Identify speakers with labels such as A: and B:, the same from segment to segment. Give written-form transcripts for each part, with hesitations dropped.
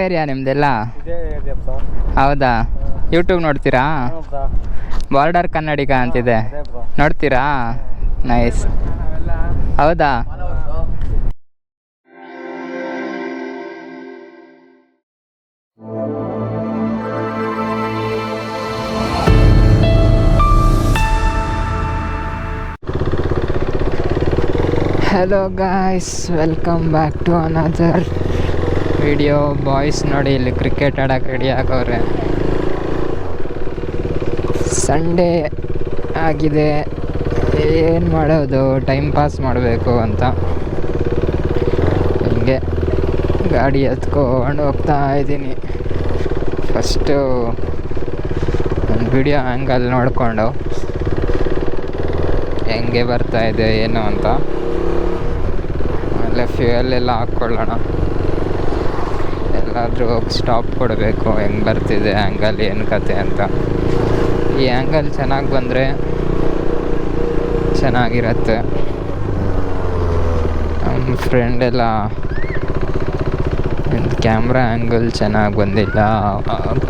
A: Area ನಿಮ್ದೆಲ್ಲ?
B: ಇದೇ area sir.
A: ಹೌದಾ? ಯೂಟ್ಯೂಬ್ ನೋಡ್ತೀರಾ? ಬಾರ್ಡರ್ ಕನ್ನಡಿಗ ಅಂತಿದೆ, ನೋಡ್ತೀರಾ? ನೈಸ್. ಹೌದಾ? Hello guys, welcome back to another video. Boys ನೋಡಿ ಇಲ್ಲಿ ಕ್ರಿಕೆಟ್ ಆಡೋಕೆ ರೆಡಿ ಆಗವ್ರೆ. ಸಂಡೇ ಆಗಿದೆ, ಏನು ಮಾಡೋದು, ಟೈಮ್ ಪಾಸ್ ಮಾಡಬೇಕು ಅಂತ ಹಿಂಗೆ ಗಾಡಿ ಎತ್ಕೊಂಡು ಹೋಗ್ತಾ ಇದ್ದೀನಿ. ಫಸ್ಟು ಒಂದು ವಿಡಿಯೋ ಆ್ಯಂಗಲ್ ನೋಡಿಕೊಂಡು ಹೆಂಗೆ ಬರ್ತಾಯಿದೆ ಏನು ಅಂತ, ಆಮೇಲೆ ಫ್ಯೂಯಲ್ ಎಲ್ಲ ಹಾಕ್ಕೊಳ್ಳೋಣ. ಎಲ್ಲಾದರೂ ಹೋಗಿ ಸ್ಟಾಪ್ ಕೊಡಬೇಕು, ಹೆಂಗೆ ಬರ್ತಿದೆ ಆ್ಯಂಗಲ್, ಏನು ಕತೆ ಅಂತ. ಈ ಆ್ಯಂಗಲ್ ಚೆನ್ನಾಗಿ ಬಂದರೆ ಚೆನ್ನಾಗಿರತ್ತೆ. ನಮ್ಮ ಫ್ರೆಂಡೆಲ್ಲ ಕ್ಯಾಮ್ರಾ ಆ್ಯಂಗಲ್ ಚೆನ್ನಾಗಿ ಬಂದಿಲ್ಲ,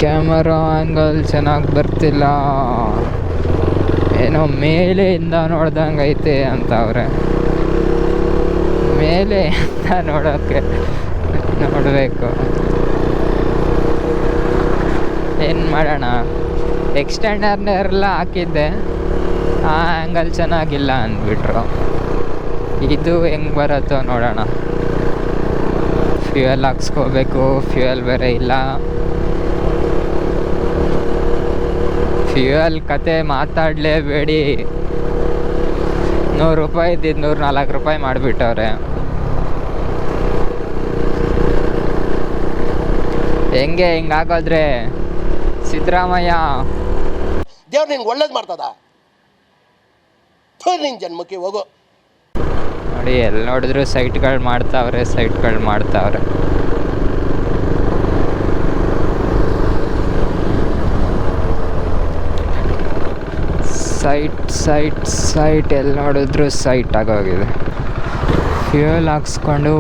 A: ಕ್ಯಾಮರಾ ಆ್ಯಂಗಲ್ ಚೆನ್ನಾಗಿ ಬರ್ತಿಲ್ಲ, ಏನೋ ಮೇಲೆಯಿಂದ ನೋಡ್ದಂಗೆ ಐತೆ ಅಂತವ್ರೆ. ಮೇಲೆ ಅಂತ ನೋಡಬೇಕು, ಏನು ಮಾಡೋಣ. ಎಕ್ಸ್ಟೆಂಡರ್ನೆಲ್ಲ ಹಾಕಿದ್ದೆ, ಆ ಆ್ಯಂಗಲ್ ಚೆನ್ನಾಗಿಲ್ಲ ಅಂದ್ಬಿಟ್ರು. ಇದು ಹೆಂಗೆ ಬರುತ್ತೋ ನೋಡೋಣ. ಫ್ಯೂಯಲ್ ಹಾಕ್ಸ್ಕೋಬೇಕು, ಫ್ಯೂಯಲ್ ಬೇರೆ ಇಲ್ಲ. ಫ್ಯೂಯಲ್ ಕತೆ ಮಾತಾಡಲೇಬೇಡಿ, 100 ರೂಪಾಯಿ ಇದ್ದಿದ್ದು 104 ರೂಪಾಯಿ ಮಾಡಿಬಿಟ್ಟವ್ರೆ. ಹೆಂಗೆ ಹಿಂಗಾಗೋದ್ರೆ ಸಿದ್ದರಾಮಯ್ಯ
C: ದೇವ್ರು ನಿನ್ಗೆ ಒಳ್ಳೇದು ಮಾಡ್ತದ, ನಿನ್ನ ಜನ್ಮಕ್ಕೆ ಹೋಗೋ.
A: ನೋಡಿ, ಎಲ್ಲಿ ನೋಡಿದ್ರು ಸೈಟ್ಗಳು ಮಾಡ್ತಾವ್ರೆ. ಸೈಟ್ ಎಲ್ಲಿ ನೋಡಿದ್ರು ಸೈಟ್ ಆಗೋಗಿದೆ. ಫ್ಯೂಯಲ್ ಹಾಕ್ಸ್ಕೊಂಡು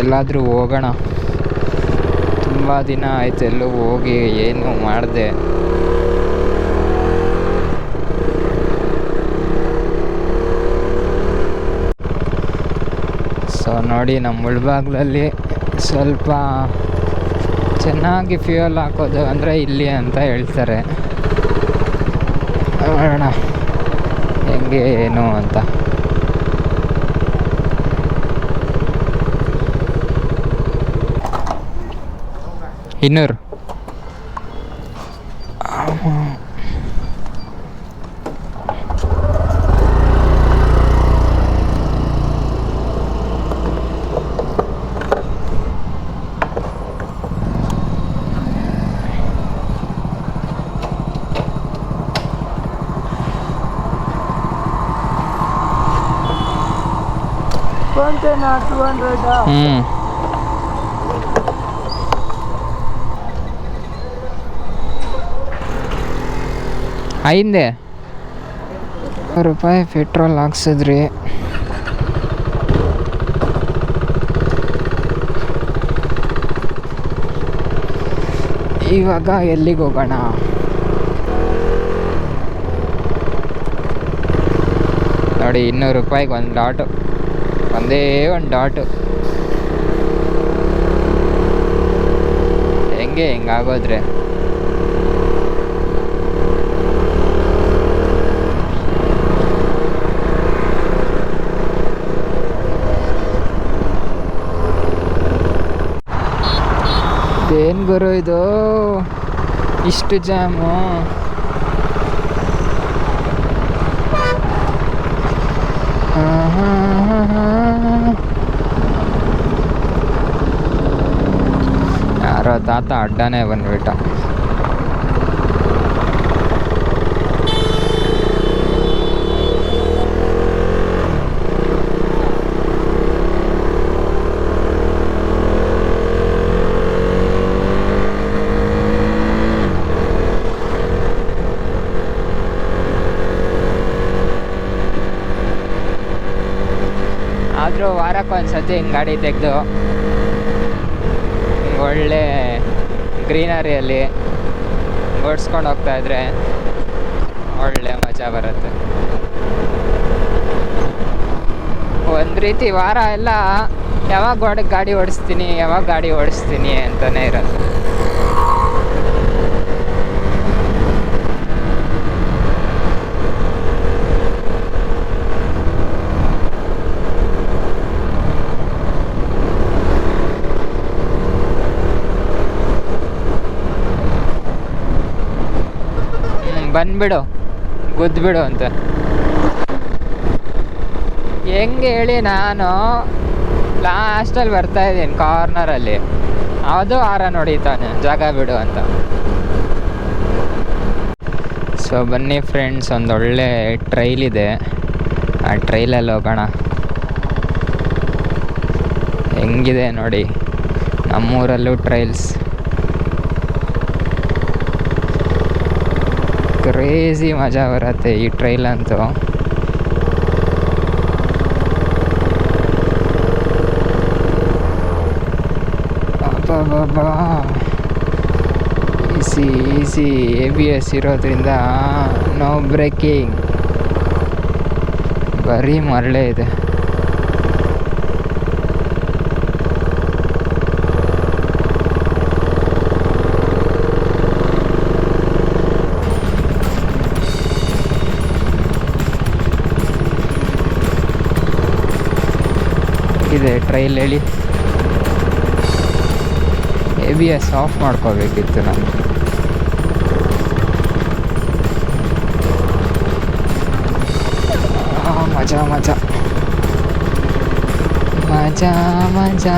A: ಎಲ್ಲಾದರೂ ಹೋಗೋಣ. ತುಂಬ ದಿನ ಆಯ್ತು ಎಲ್ಲೂ ಹೋಗಿ, ಏನು ಮಾಡಿದೆ. ಸೊ ನೋಡಿ, ನಮ್ಮ ಮುಳ್ಬಾಗ್ಲಲ್ಲಿ ಸ್ವಲ್ಪ ಚೆನ್ನಾಗಿ ಫ್ಯೂಯಲ್ ಹಾಕೋದು ಅಂದರೆ ಇಲ್ಲಿ ಅಂತ ಹೇಳ್ತಾರೆ. ನೋಡೋಣ ಹೆಂಗೆ ಏನು ಅಂತ. ಇನ್ನೂರು ಐದೆ ರೂಪಾಯಿ ಪೆಟ್ರೋಲ್ ಹಾಕ್ಸಿದ್ರಿ. ಇವಾಗ ಎಲ್ಲಿಗೆ ಹೋಗೋಣ? ನೋಡಿ, 200 ರೂಪಾಯಿಗೆ ಒಂದು ಡಾಟು, ಒಂದೇ ಒಂದು ಡಾಟು. ಹಿಂಗಾಗೋದ್ರೆ ಏನು ಗುರು ಇದು, ಇಷ್ಟು ಜಾಮು? ಯಾರೋ ತಾತ ಅಡ್ಡಾನೇ ಬಂದ್ಬಿಟ್ಟ. ಆದರೂ ವಾರಕ್ಕೊಂದ್ಸತಿ ಹಿಂಗೆ ಗಾಡಿ ತೆಗೆದು ಒಳ್ಳೆ ಗ್ರೀನರಿಯಲ್ಲಿ ಓಡಿಸ್ಕೊಂಡು ಹೋಗ್ತಾಯಿದ್ರೆ ಒಳ್ಳೆ ಮಜಾ ಬರುತ್ತೆ. ಒಂದು ರೀತಿ ವಾರ ಎಲ್ಲ ಯಾವಾಗ ಗಾಡಿ ಓಡಿಸ್ತೀನಿ ಅಂತಲೇ ಇರೋದು. ಬಂದ್ಬಿಡು, ಗುದ್ಬಿಡು ಅಂತ ಹೆಂಗೆ ಹೇಳಿ. ನಾನು ಲಾಸ್ಟಲ್ಲಿ ಬರ್ತಾಯಿದ್ದೀನಿ ಕಾರ್ನರಲ್ಲಿ, ಅದು ಹಾರನ್ ಹೊಡಿತಾನೆ ಜಾಗ ಬಿಡು ಅಂತ. ಸೊ ಬನ್ನಿ ಫ್ರೆಂಡ್ಸ್, ಒಂದೊಳ್ಳೆ ಟ್ರೈಲ್ ಇದೆ, ಆ ಟ್ರೈಲಲ್ಲಿ ಹೋಗೋಣ. ಹೆಂಗಿದೆ ನೋಡಿ, ನಮ್ಮೂರಲ್ಲೂ ಟ್ರೈಲ್ಸ್ ಕ್ರೇಜಿ ಮಜಾ ಬರುತ್ತೆ ಈ ಟ್ರೈಲ್ ಅಂತೂ. ಬಾಬಾ ಈಸಿ ABS ಇರೋದ್ರಿಂದ ನೋ ಬ್ರೇಕಿಂಗ್, ಬರೀ ಮರಳೆ ಇದೆ. ಇದೆ ಟ್ರೈಲ್ ಹೇಳಿ. ABS ಆಫ್ ಮಾಡ್ಕೋಬೇಕಿತ್ತು ನಾನು. ಮಜಾ ಮಜಾ ಮಜಾ ಮಜಾ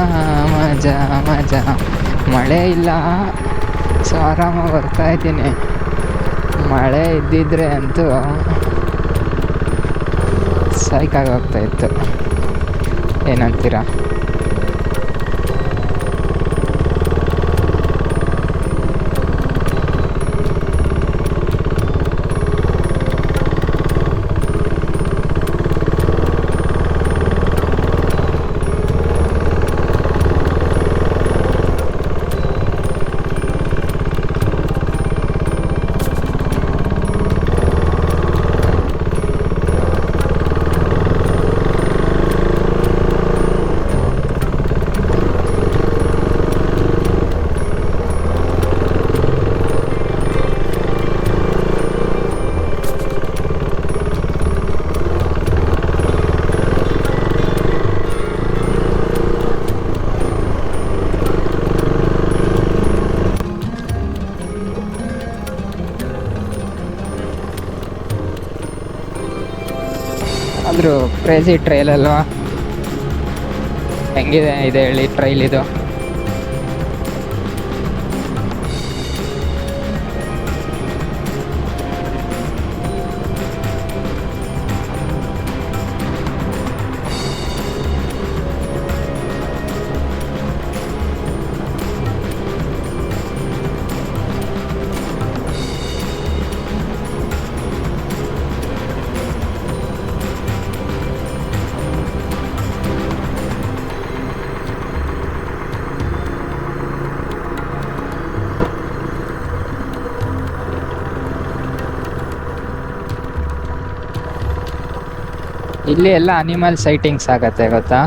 A: ಮಜಾ ಮಜಾ. ಮಳೆ ಇಲ್ಲ, ಸೊ ಆರಾಮಾಗಿ ಬರ್ತಾಯಿದ್ದೀನಿ. ಮಳೆ ಇದ್ದಿದ್ರೆ ಅಂತೂ ಸೈಕಾಗಿ ಹೋಗ್ತಾಯಿತ್ತು. ಏನಂತೀರಾ? ಆದರೂ ಕ್ರೇಜಿ ಟ್ರೈಲ್ ಅಲ್ವಾ? ಹೆಂಗಿದೆ ಇದೆ ಹೇಳಿ ಟ್ರೈಲ್ ಇದು. ಇಲ್ಲಿ ಎಲ್ಲ ಅನಿಮಲ್ ಸೈಟಿಂಗ್ಸ್ ಆಗತ್ತೆ ಗೊತ್ತಾ?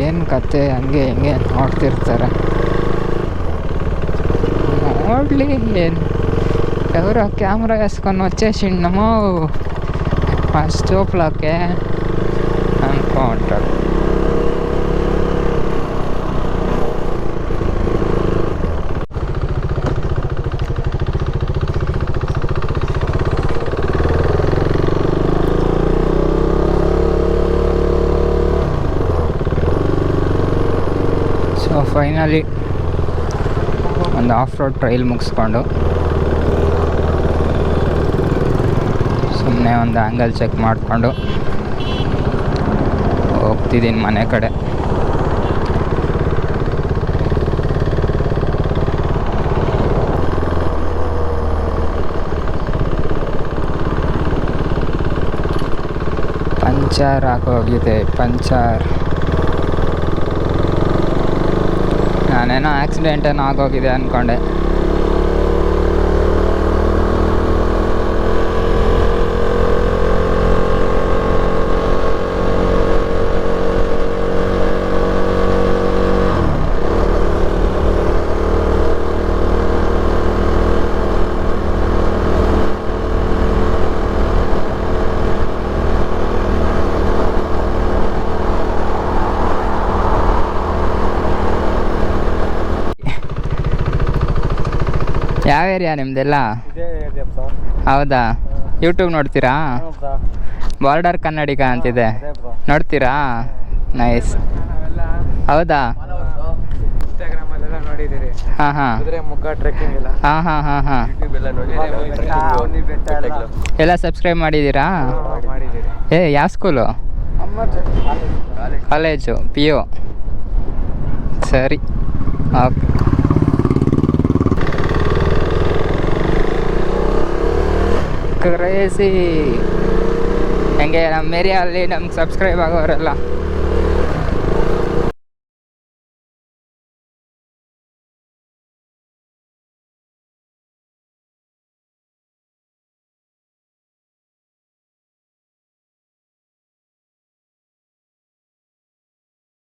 A: ಏನು ಕತೆ ಹಂಗೆ ಹಿಂಗೆ ನೋಡ್ತಿರ್ತಾರೆ. ನೋಡಲಿ ಏನು ఎవరో కెమెరా వేసుకొని వచ్చేసిండమో ఆ స్టోప్లోకి అనుకో ఉంటాడు. ಸೊ ಫೈನಲಿ ಒಂದು ಆಫ್ ರೋಡ್ ಟ್ರೈಲ್ ಮುಗಿಸ್ಕೊಂಡು ಸುಮ್ಮನೆ ಒಂದು ಆ್ಯಂಗಲ್ ಚೆಕ್ ಮಾಡಿಕೊಂಡು ಹೋಗ್ತಿದ್ದೀನಿ ಮನೆ ಕಡೆ. ಪಂಚರ್ ಆಗೋಗಿದೆ. ನಾನೇನೋ ಆಕ್ಸಿಡೆಂಟ್ ಏನೋ ಆಗೋಗಿದೆ ಅಂದ್ಕೊಂಡೆ. ಯಾವ ಏರಿಯಾ ನಿಮ್ಮದೆಲ್ಲ? ಹೌದಾ? ಯೂಟ್ಯೂಬ್ ನೋಡ್ತೀರಾ? ಬಾರ್ಡರ್ ಕನ್ನಡಿಗ ಅಂತಿದೆ, ನೋಡ್ತೀರಾ? ನೈಸ್. ಹೌದಾ? ಹಾಂ ಹಾಂ ಹಾಂ ಹಾಂ ಹಾಂ ಹಾಂ ಎಲ್ಲ ಸಬ್ಸ್ಕ್ರೈಬ್ ಮಾಡಿದ್ದೀರಾ? ಯಾವ ಸ್ಕೂಲು? College PU. ಸರಿ, ಓಕೆ. ಕ್ರೇಜಿ ಹೆಂಗೆ ನಮ್ಮ ಏರಿಯಲ್ಲಿ ನಮ್ಗೆ ಸಬ್ಸ್ಕ್ರೈಬ್ ಆಗೋರೆಲ್ಲ